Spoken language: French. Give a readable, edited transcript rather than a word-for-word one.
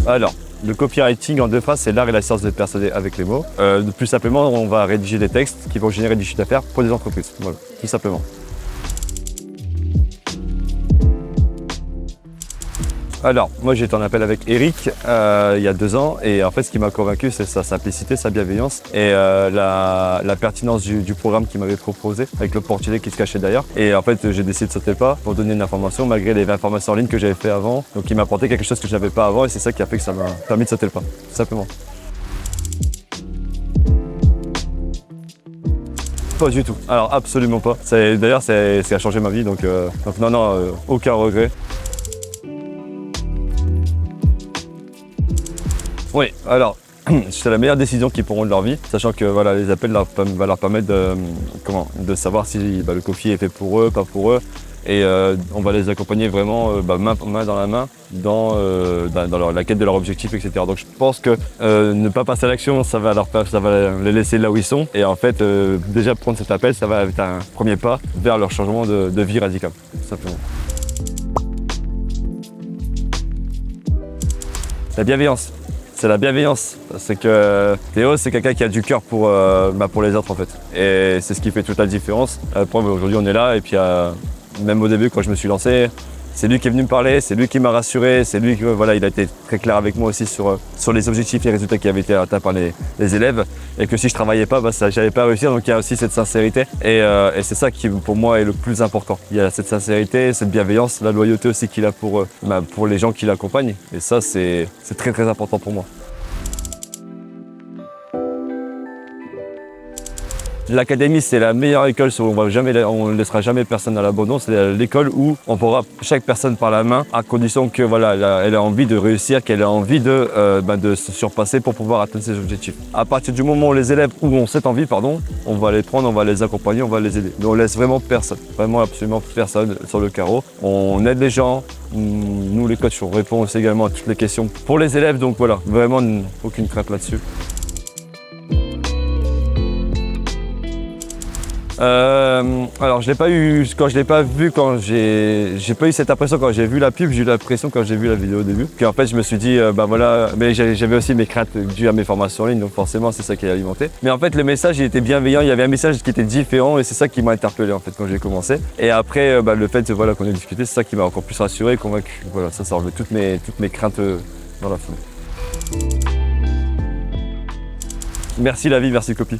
Alors, le copywriting en 2 phrases, c'est l'art et la science de persuader avec les mots. Plus simplement, on va rédiger des textes qui vont générer du chiffre d'affaires pour des entreprises. Voilà, tout simplement. Alors, moi j'ai été en appel avec Eric il y a 2 ans et en fait ce qui m'a convaincu c'est sa simplicité, sa bienveillance et la pertinence du programme qu'il m'avait proposé avec l'opportunité qui se cachait derrière. Et en fait j'ai décidé de sauter le pas pour donner une information malgré les 20 formations en ligne que j'avais fait avant. Donc il m'a apporté quelque chose que je n'avais pas avant et c'est ça qui a fait que ça m'a permis de sauter le pas, tout simplement. Pas du tout, alors absolument pas. D'ailleurs ça a changé ma vie donc non, aucun regret. Oui, alors c'est la meilleure décision qu'ils pourront de leur vie, sachant que voilà, les appels va leur permettre de savoir si le coffee est fait pour eux, pas pour eux. Et on va les accompagner vraiment main dans la main dans la quête de leur objectif, etc. Donc je pense que ne pas passer à l'action, ça va les laisser là où ils sont. Et en fait, déjà prendre cet appel, ça va être un premier pas vers leur changement de vie radical, tout simplement. La bienveillance. C'est la bienveillance. C'est que Théo, c'est quelqu'un qui a du cœur pour les autres en fait. Et c'est ce qui fait toute la différence. Aujourd'hui, on est là et puis même au début, quand je me suis lancé, c'est lui qui est venu me parler, c'est lui qui m'a rassuré, c'est lui qui il a été très clair avec moi aussi sur les objectifs et les résultats qui avaient été atteints par les élèves. Et que si je ne travaillais pas, j'allais pas réussir. Donc il y a aussi cette sincérité. Et c'est ça qui pour moi est le plus important. Il y a cette sincérité, cette bienveillance, la loyauté aussi qu'il a pour les gens qui l'accompagnent. Et ça, c'est très très important pour moi. L'académie, c'est la meilleure école où on ne laissera jamais personne à l'abandon. C'est l'école où on pourra chaque personne par la main, à condition que elle a envie de réussir, qu'elle a envie de se surpasser pour pouvoir atteindre ses objectifs. À partir du moment où les élèves ont cette envie, on va les prendre, on va les accompagner, on va les aider. Mais on laisse vraiment personne, vraiment absolument personne sur le carreau. On aide les gens. Nous, les coachs, on répond aussi également à toutes les questions pour les élèves. Donc voilà, vraiment aucune crainte là-dessus. Alors je l'ai pas eu quand je l'ai pas vu, j'ai pas eu cette impression quand j'ai vu la pub, j'ai eu l'impression quand j'ai vu la vidéo au début. Puis en fait je me suis dit mais j'avais aussi mes craintes dues à mes formations en ligne, donc forcément c'est ça qui a alimenté. Mais en fait le message il était bienveillant, il y avait un message qui était différent et c'est ça qui m'a interpellé en fait quand j'ai commencé. Et après le fait qu'on ait discuté, c'est ça qui m'a encore plus rassuré et convaincu. Voilà, ça enlevait toutes mes craintes dans la foulée. Merci la vie, merci Copy.